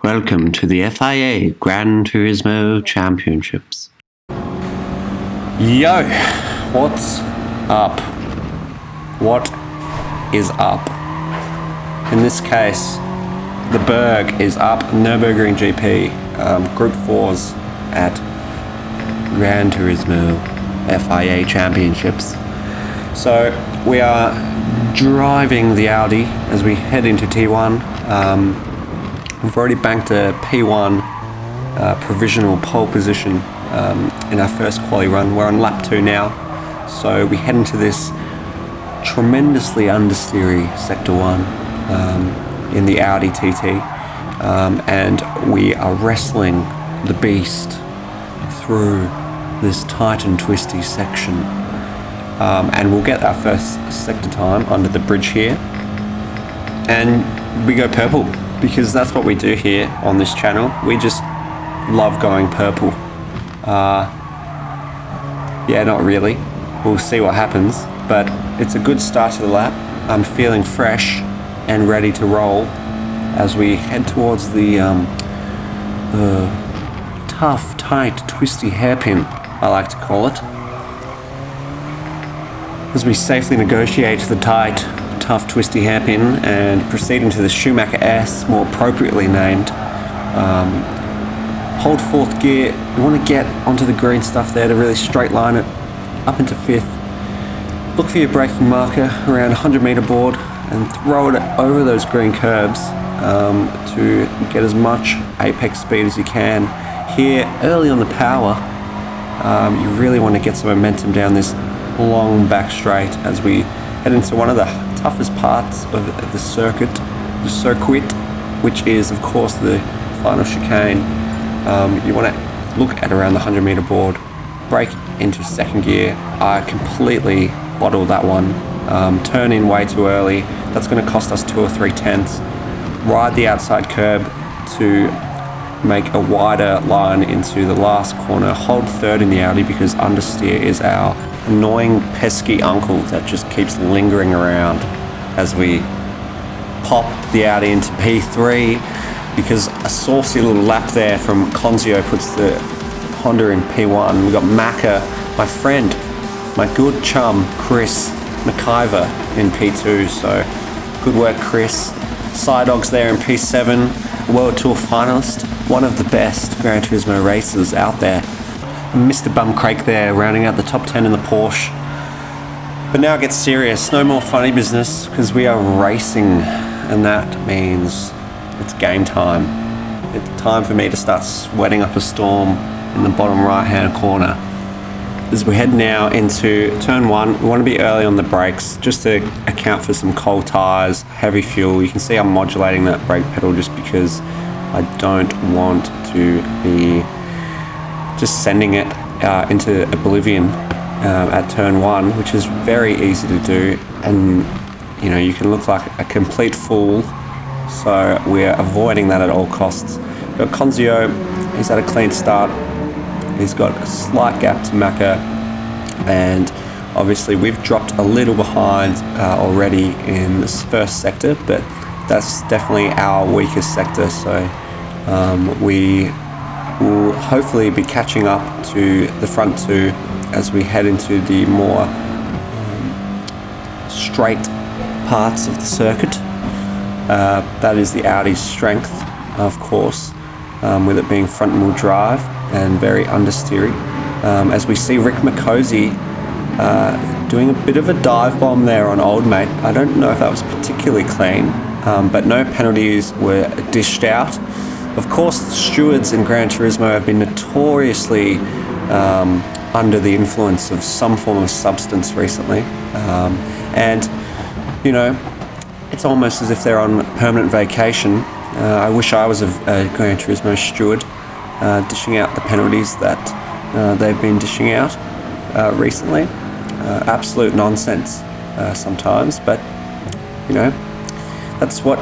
Welcome to the FIA Granturismo Championships. Yo, what's up? What is up? In this case, the Burg is up, Nurburgring GP, Group 4s at Granturismo FIA Championships. So we are driving the Audi as we head into T1. We've already banked a P1 provisional pole position in our first quali run. We're on lap 2 now, so we head into this tremendously understeery Sector 1 in the Audi TT, and we are wrestling the beast through this tight and twisty section, and we'll get our first sector time under the bridge here, and we go purple, because that's what we do here on this channel. We just love going purple. Yeah, not really. We'll see what happens, but it's a good start to the lap. I'm feeling fresh and ready to roll as we head towards the tough, tight, twisty hairpin, I like to call it. As we safely negotiate the tight, tough, twisty hairpin and proceed into the Schumacher S, more appropriately named. Hold 4th gear. You want to get onto the green stuff there to really straight line it up into 5th. Look for your braking marker around 100 meter board and throw it over those green curbs to get as much apex speed as you can. Here, early on the power, you really want to get some momentum down this long back straight as we head into one of the toughest parts of the circuit, which is of course the final chicane. You want to look at around the 100 meter board, brake into 2nd gear. I completely bottled that one, turn in way too early. That's going to cost us 2 or 3 tenths. Ride the outside curb to make a wider line into the last corner. Hold 3rd in the Audi because understeer is our annoying pesky uncle that just keeps lingering around as we pop the Audi into P3, because a saucy little lap there from Conzio puts the Honda in P1. We've got Macca, my friend, my good chum Chris McIver in P2, so good work Chris. Sidogs there in P7, World Tour finalist, one of the best Gran Turismo racers out there. Mr. Bumcrake there, rounding out the top 10 in the Porsche. But now it gets serious. No more funny business, because we are racing, and that means it's game time. It's time for me to start sweating up a storm in the bottom right-hand corner. As we head now into turn 1, we want to be early on the brakes, just to account for some cold tyres, heavy fuel. You can see I'm modulating that brake pedal just because I don't want to be just sending it into oblivion at turn 1, which is very easy to do, and you know, you can look like a complete fool, so we're avoiding that at all costs. We've got Conzio, he's had a clean start, he's got a slight gap to Macca, and obviously we've dropped a little behind already in this first sector, but that's definitely our weakest sector, so we will hopefully be catching up to the front 2 as we head into the more straight parts of the circuit. That is the Audi's strength, of course, with it being front wheel drive and very understeery. As we see Rick McCosey doing a bit of a dive bomb there on Old Mate. I don't know if that was particularly clean, but no penalties were dished out. Of course, the stewards in Gran Turismo have been notoriously under the influence of some form of substance recently. And, you know, it's almost as if they're on permanent vacation. I wish I was a Gran Turismo steward, dishing out the penalties that they've been dishing out recently. Absolute nonsense sometimes, but, you know, that's what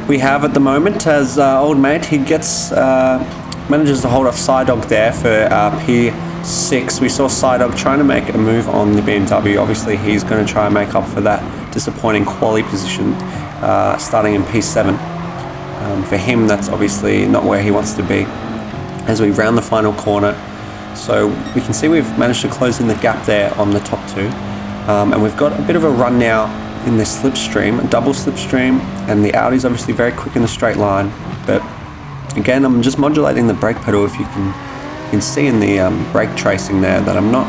we have at the moment. As Old Mate, he gets manages to hold off Sidog there for P6. We saw Sidog trying to make a move on the BMW. Obviously he's going to try and make up for that disappointing quali position starting in P7. For him, that's obviously not where he wants to be as we round the final corner. So we can see we've managed to close in the gap there on the top two, and we've got a bit of a run now in this slipstream, a double slipstream, and the Audi's obviously very quick in the straight line. But again, I'm just modulating the brake pedal. If you can see in the brake tracing there that I'm not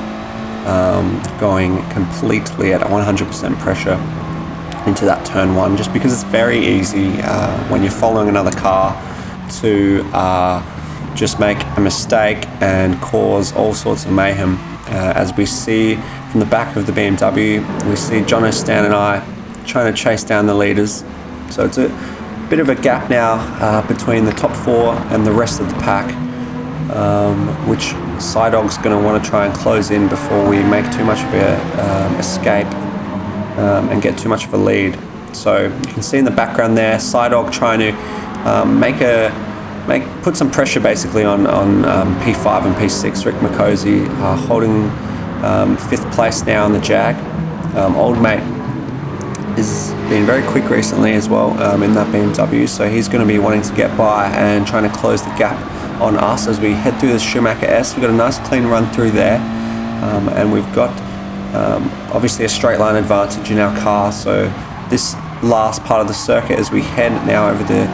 going completely at 100% pressure into that turn one, just because it's very easy when you're following another car to just make a mistake and cause all sorts of mayhem. As we see from the back of the BMW, we see Jono, Stan and I trying to chase down the leaders. So it's a bit of a gap now between the top four and the rest of the pack, which Sidog's going to want to try and close in before we make too much of a escape and get too much of a lead. So you can see in the background there, Sidog trying to put some pressure basically on P5 and P6. Rick McCosey holding 5th place now in the Jag. Old mate has been very quick recently as well in that BMW, so he's going to be wanting to get by and trying to close the gap on us as we head through the Schumacher S. We've got a nice clean run through there, and we've got obviously a straight line advantage in our car. So this last part of the circuit, as we head now over the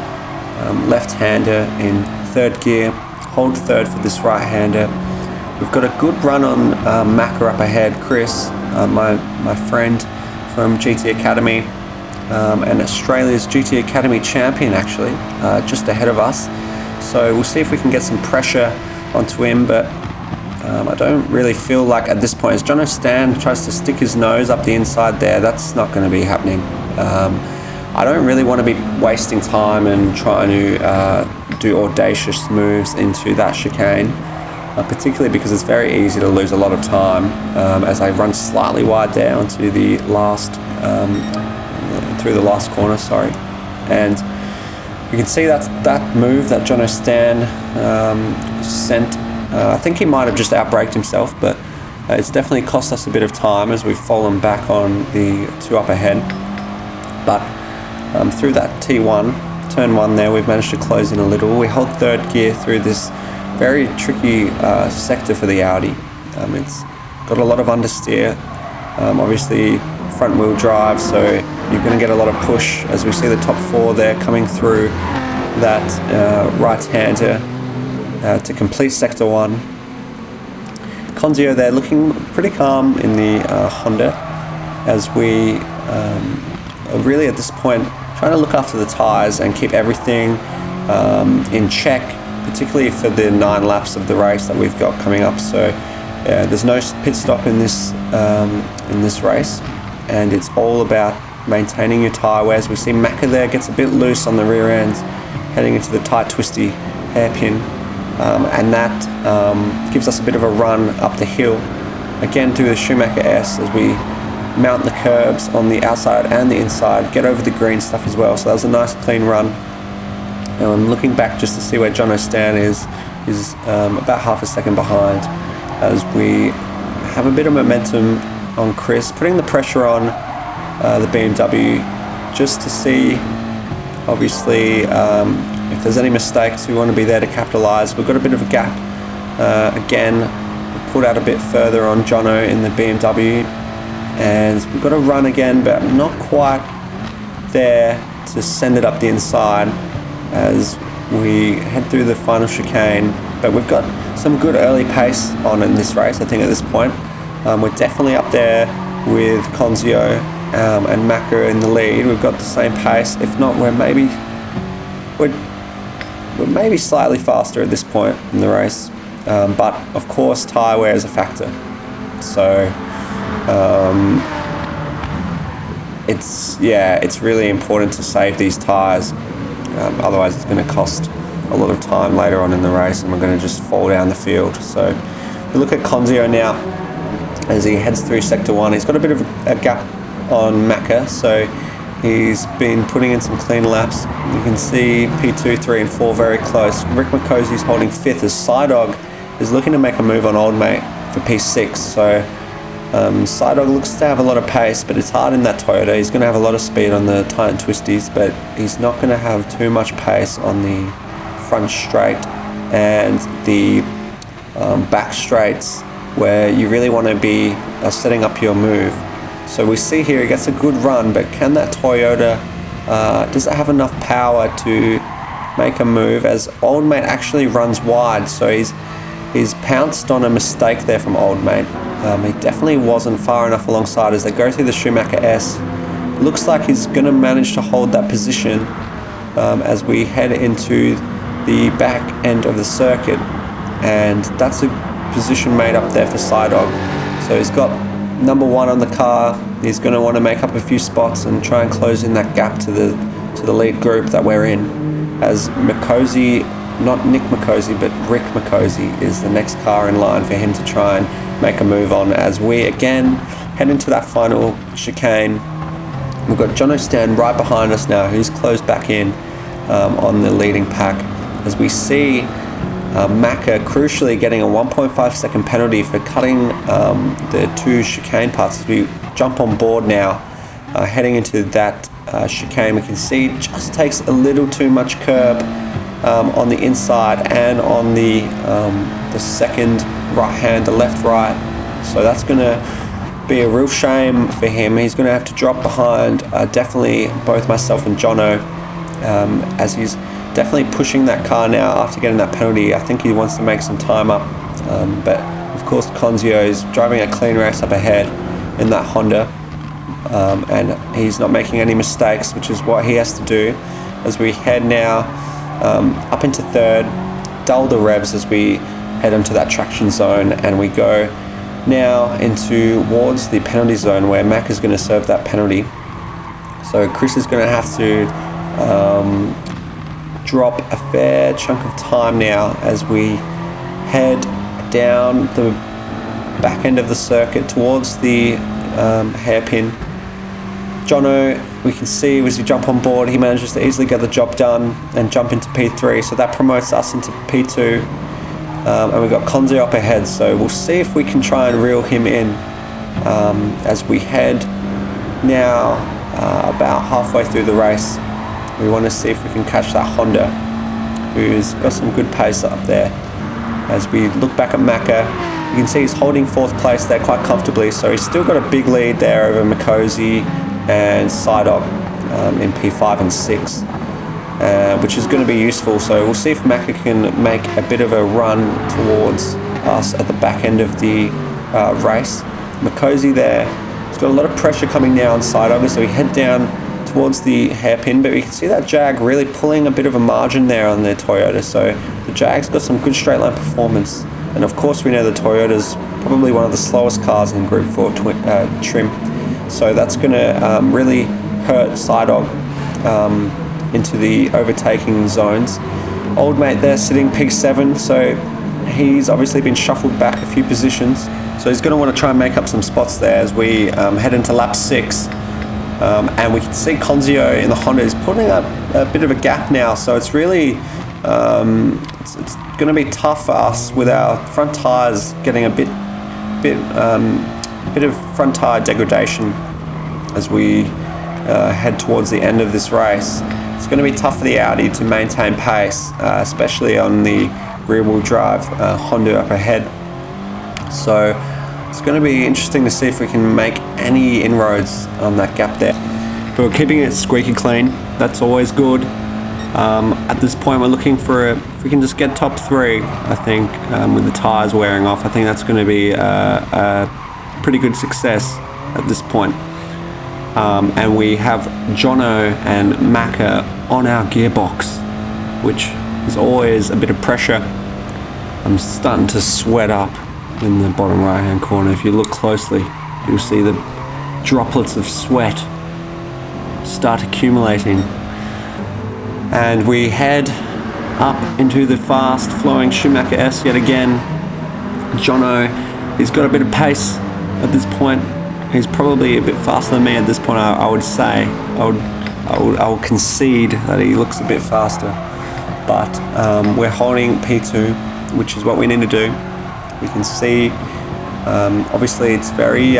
left-hander in 3rd gear, hold 3rd for this right-hander. We've got a good run on Macca up ahead. Chris, my friend from GT Academy, and Australia's GT Academy champion actually, just ahead of us. So we'll see if we can get some pressure onto him, but I don't really feel like at this point, as Jono Stan tries to stick his nose up the inside there, that's not going to be happening. I don't really want to be wasting time and trying to do audacious moves into that chicane, particularly because it's very easy to lose a lot of time as I run slightly wide there onto the last, through the last corner, sorry. And you can see that move that Jono Stan sent. I think he might have just outbraked himself, but it's definitely cost us a bit of time as we've fallen back on the two up ahead. But through that T1, turn 1 there, we've managed to close in a little. We hold 3rd gear through this very tricky sector for the Audi. It's got a lot of understeer, obviously front wheel drive, so you're going to get a lot of push as we see the top 4 there coming through that right-hander to complete sector 1. Conzio there looking pretty calm in the Honda as we are really at this point trying to look after the tyres and keep everything in check, particularly for the 9 laps of the race that we've got coming up. So there's no pit stop in this race, and it's all about maintaining your tyre wears. We see Macca there gets a bit loose on the rear end, heading into the tight twisty hairpin, and that gives us a bit of a run up the hill, again through the Schumacher S as we mount the curbs on the outside and the inside, get over the green stuff as well. So that was a nice clean run. And I'm looking back just to see where Jono Stan is about half a second behind as we have a bit of momentum on Chris, putting the pressure on the BMW just to see, obviously, if there's any mistakes, we want to be there to capitalise. We've got a bit of a gap. Again, we've pulled out a bit further on Jono in the BMW, and we've got to run again, but not quite there to send it up the inside as we head through the final chicane. But we've got some good early pace on in this race, I think, at this point. We're definitely up there with Conzio and Macca in the lead. We've got the same pace. If not, we're maybe slightly faster at this point in the race. But of course, tyre wear is a factor. So it's really important to save these tyres. Otherwise, it's going to cost a lot of time later on in the race, and we're going to just fall down the field. So we look at Conzio now as he heads through sector 1. He's got a bit of a gap on Macca, so he's been putting in some clean laps. You can see P2, 3 and 4 very close. Rick McCosey's holding 5th as Sidog is looking to make a move on Old Mate for P6. So Sidog looks to have a lot of pace, but it's hard in that Toyota. He's going to have a lot of speed on the tight and twisties, but he's not going to have too much pace on the front straight and the back straights, where you really want to be setting up your move. So we see here he gets a good run, but can that Toyota, does it have enough power to make a move, as Old Mate actually runs wide? So he's pounced on a mistake there from Old Mate. He definitely wasn't far enough alongside as they go through the Schumacher S. Looks like he's going to manage to hold that position as we head into the back end of the circuit, and that's a position made up there for Sidog. So he's got number one on the car. He's going to want to make up a few spots and try and close in that gap to the lead group that we're in, as Makosi, not Nick Makosi, but Rick Makosi is the next car in line for him to try and make a move on, as we again head into that final chicane. We've got Jono Stan right behind us now, who's closed back in on the leading pack, as we see Macca crucially getting a 1.5 second penalty for cutting the two chicane parts. As we jump on board now, heading into that chicane, we can see it just takes a little too much curb on the inside and on the second right hand, the left right. So that's going to be a real shame for him. He's going to have to drop behind definitely both myself and Jono, as he's definitely pushing that car now after getting that penalty. I think he wants to make some time up, but of course Conzio is driving a clean race up ahead in that Honda, and he's not making any mistakes, which is what he has to do. As we head now up into third, dull the revs as we head into that traction zone, and we go now towards the penalty zone where Mac is going to serve that penalty. So Chris is going to have to drop a fair chunk of time now as we head down the back end of the circuit towards the hairpin. Jono, we can see as we jump on board, he manages to easily get the job done and jump into P3, so that promotes us into P2, and we've got Conzi up ahead, so we'll see if we can try and reel him in as we head now about halfway through the race. We want to see if we can catch that Honda, who's got some good pace up there. As we look back at Macca, you can see he's holding fourth place there quite comfortably, so he's still got a big lead there over Makosi and Sidog in P5 and 6, which is going to be useful. So we'll see if Macca can make a bit of a run towards us at the back end of the race. Makosi there, he's got a lot of pressure coming now on Sidog, so we head down towards the hairpin, but we can see that Jag really pulling a bit of a margin there on their Toyota. So the Jag's got some good straight line performance, and of course we know the Toyota's probably one of the slowest cars in Group 4 trim, so that's going to really hurt Sidog into the overtaking zones. Old Mate there sitting P7, so he's obviously been shuffled back a few positions, so he's going to want to try and make up some spots there as we head into lap 6. And we can see Conzio in the Honda is putting up a bit of a gap now, so it's really it's going to be tough for us with our front tyres getting a bit of front tyre degradation as we head towards the end of this race. It's going to be tough for the Audi to maintain pace, especially on the rear-wheel drive Honda up ahead. So it's going to be interesting to see if we can make any inroads on that gap there. But we're keeping it squeaky clean. That's always good. At this point, we're looking for if we can just get top 3, I think, with the tyres wearing off. I think that's going to be a pretty good success at this point. And we have Jono and Macca on our gearbox, which is always a bit of pressure. I'm starting to sweat up in the bottom right hand corner. If you look closely, you'll see the droplets of sweat start accumulating, and we head up into the fast flowing Schumacher S yet again. Jono, he's got a bit of pace at this point. He's probably a bit faster than me at this point. I would say I will concede that he looks a bit faster, but we're holding P2, which is what we need to do. We can see Obviously, it's very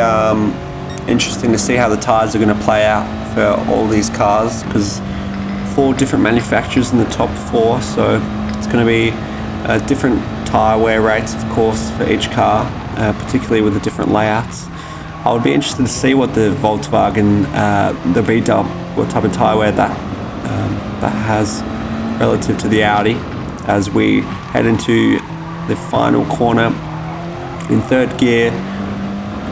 interesting to see how the tyres are going to play out for all these cars, because 4 different manufacturers in the top 4, so it's going to be different tyre wear rates, of course, for each car, particularly with the different layouts. I would be interested to see what the Volkswagen, the VW, what type of tyre wear that has relative to the Audi, as we head into the final corner in 3rd gear.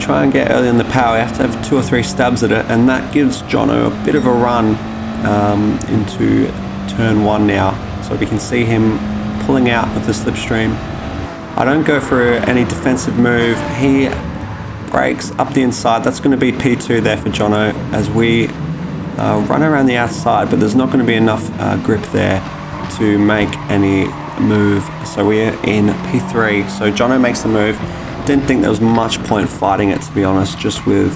Try and get early on the power. You have to have 2 or 3 stabs at it, and that gives Jono a bit of a run into turn 1 now. So we can see him pulling out of the slipstream. I don't go for any defensive move. He brakes up the inside. That's going to be P2 there for Jono as we run around the outside, but there's not going to be enough grip there to make any move. So we're in P3. So Jono makes the move. Didn't think there was much point fighting it, to be honest, just with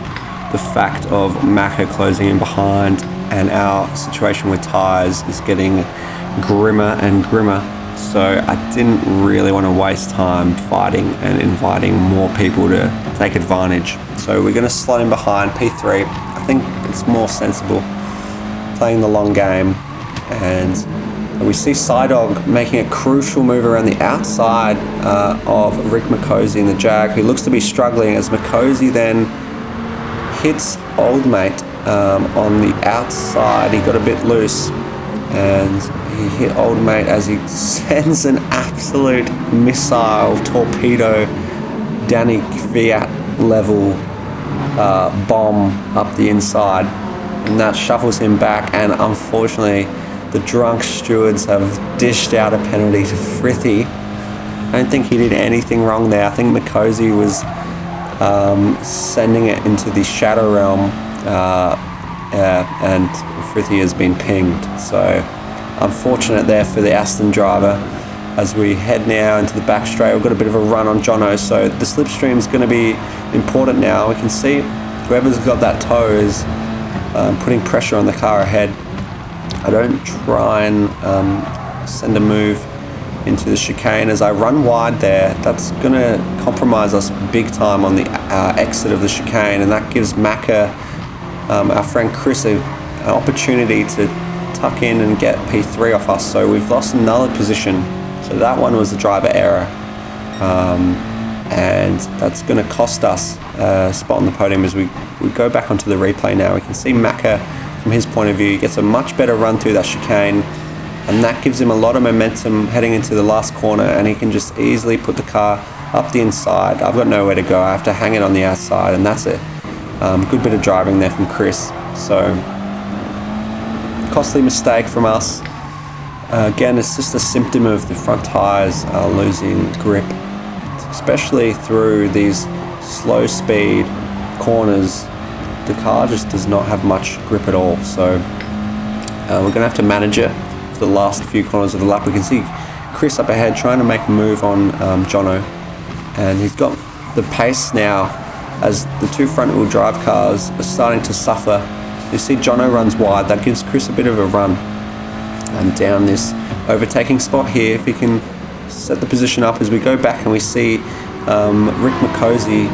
the fact of Macca closing in behind, and our situation with tyres is getting grimmer and grimmer. So I didn't really want to waste time fighting and inviting more people to take advantage. So we're going to slot in behind P3. I think it's more sensible playing the long game. And we see Sidog making a crucial move around the outside of Rick Makosi in the Jag, who looks to be struggling, as Makosi then hits Old Mate on the outside. He got a bit loose and he hit Old Mate as he sends an absolute missile torpedo Danny Fiat level bomb up the inside, and that shuffles him back, and unfortunately the drunk stewards have dished out a penalty to Frithy. I don't think he did anything wrong there. I think Makosi was sending it into the shadow realm, and Frithy has been pinged. So unfortunate there for the Aston driver. As we head now into the back straight, we've got a bit of a run on Jono, so the slipstream is going to be important now. We can see whoever's got that toe is putting pressure on the car ahead. I don't try and send a move into the chicane as I run wide there. That's going to compromise us big time on the exit of the chicane, and that gives Macca, our friend Chris, an opportunity to tuck in and get P3 off us. So we've lost another position. So that one was the driver error, and that's going to cost us a spot on the podium. As we go back onto the replay now, we can see Macca, from his point of view, gets a much better run through that chicane, and that gives him a lot of momentum heading into the last corner, and he can just easily put the car up the inside. I've got nowhere to go. I have to hang it on the outside, and that's it. Good bit of driving there from Chris. So costly mistake from us. Again, it's just a symptom of the front tyres losing grip, especially through these slow speed corners. The car just does not have much grip at all. So we're going to have to manage it for the last few corners of the lap. We can see Chris up ahead trying to make a move on Jono, and he's got the pace now as the 2 front-wheel drive cars are starting to suffer. You see Jono runs wide. That gives Chris a bit of a run down this overtaking spot here. If he can set the position up as we go back, and we see Rick Makosi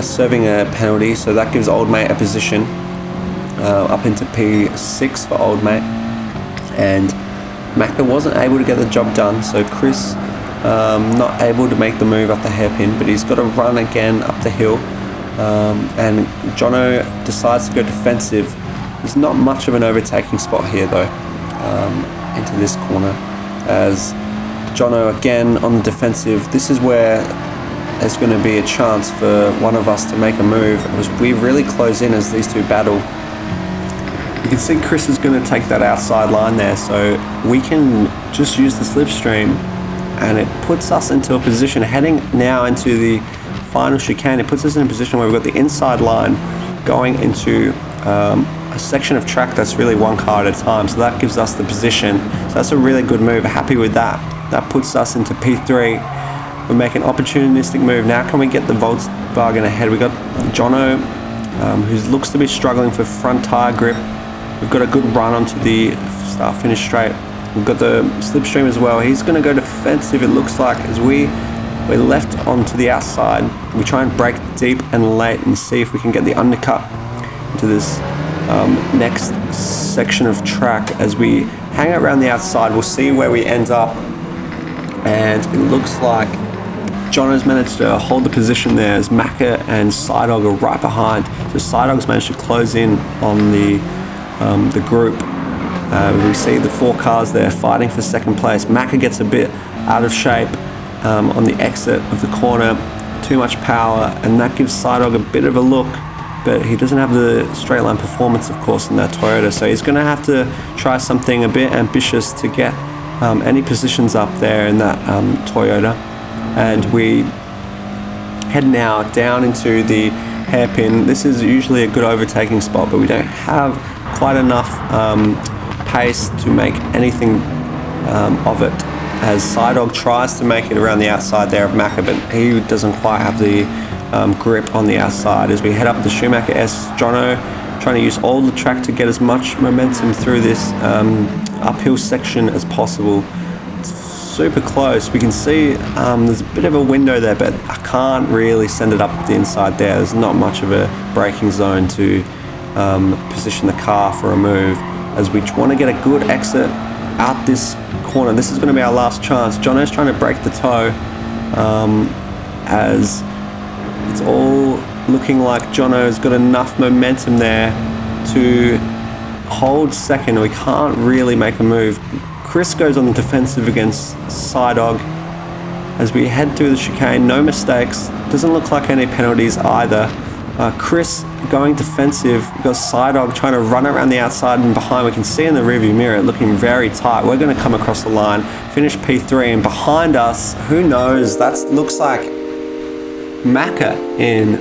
serving a penalty, so that gives Old Mate a position up into P6 for Old Mate, and Macca wasn't able to get the job done, so Chris not able to make the move up the hairpin, but he's got to run again up the hill, and Jono decides to go defensive. There's not much of an overtaking spot here though, into this corner, as Jono again on the defensive. This is where there's going to be a chance for one of us to make a move, as we really close in as these 2 battle. You can see Chris is going to take that outside line there, so we can just use the slipstream, and it puts us into a position heading now into the final chicane. It puts us in a position where we've got the inside line going into a section of track that's really 1 car at a time, so that gives us the position. So that's a really good move. Happy with that. That puts us into P3. We make an opportunistic move. Now can we get the Volkswagen ahead? We got Jono, who looks to be struggling for front tyre grip. We've got a good run onto the start-finish straight. We've got the slipstream as well. He's going to go defensive, it looks like, as we we're left onto the outside. We try and brake deep and late and see if we can get the undercut into this next section of track. As we hang out around the outside, we'll see where we end up, and it looks like Jono's managed to hold the position there as Macca and Sidog are right behind. So Sidog's managed to close in on the group. We see the 4 cars there fighting for second place. Macca gets a bit out of shape on the exit of the corner, too much power, and that gives Sidog a bit of a look, but he doesn't have the straight line performance, of course, in that Toyota, so he's going to have to try something a bit ambitious to get any positions up there in that Toyota. And we head now down into the hairpin. This is usually a good overtaking spot, but we don't have quite enough pace to make anything of it, as Sidog tries to make it around the outside there of Macca, but he doesn't quite have the grip on the outside. As we head up the Schumacher S, Jono trying to use all the track to get as much momentum through this uphill section as possible. It's super close. We can see there's a bit of a window there, but I can't really send it up the inside there. There's not much of a braking zone to position the car for a move, as we want to get a good exit out this corner. This is going to be our last chance. Jono's trying to break the toe, as it's all looking like Jono's got enough momentum there to hold second. We can't really make a move. Chris goes on the defensive against Sidog as we head through the chicane. No mistakes. Doesn't look like any penalties either. Chris going defensive. We've got Sidog trying to run around the outside and behind. We can see in the rearview mirror looking very tight. We're going to come across the line, finish P3, and behind us, who knows, that looks like Macca in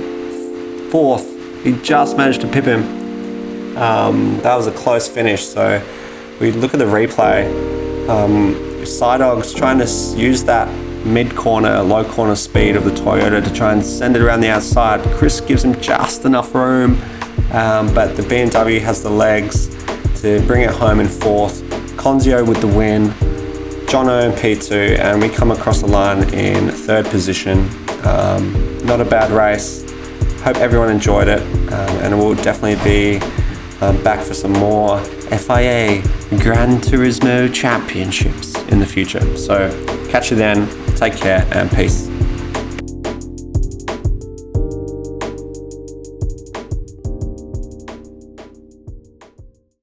4th. He just managed to pip him. That was a close finish. So we look at the replay. Sidog's trying to use that mid-corner, low-corner speed of the Toyota to try and send it around the outside. Chris gives him just enough room, but the BMW has the legs to bring it home in 4th. Conzio with the win, Jono in P2, and we come across the line in 3rd position. Not a bad race. Hope everyone enjoyed it, and we'll definitely be back for some more FIA Gran Turismo Championships in the future. So catch you then. Take care and peace.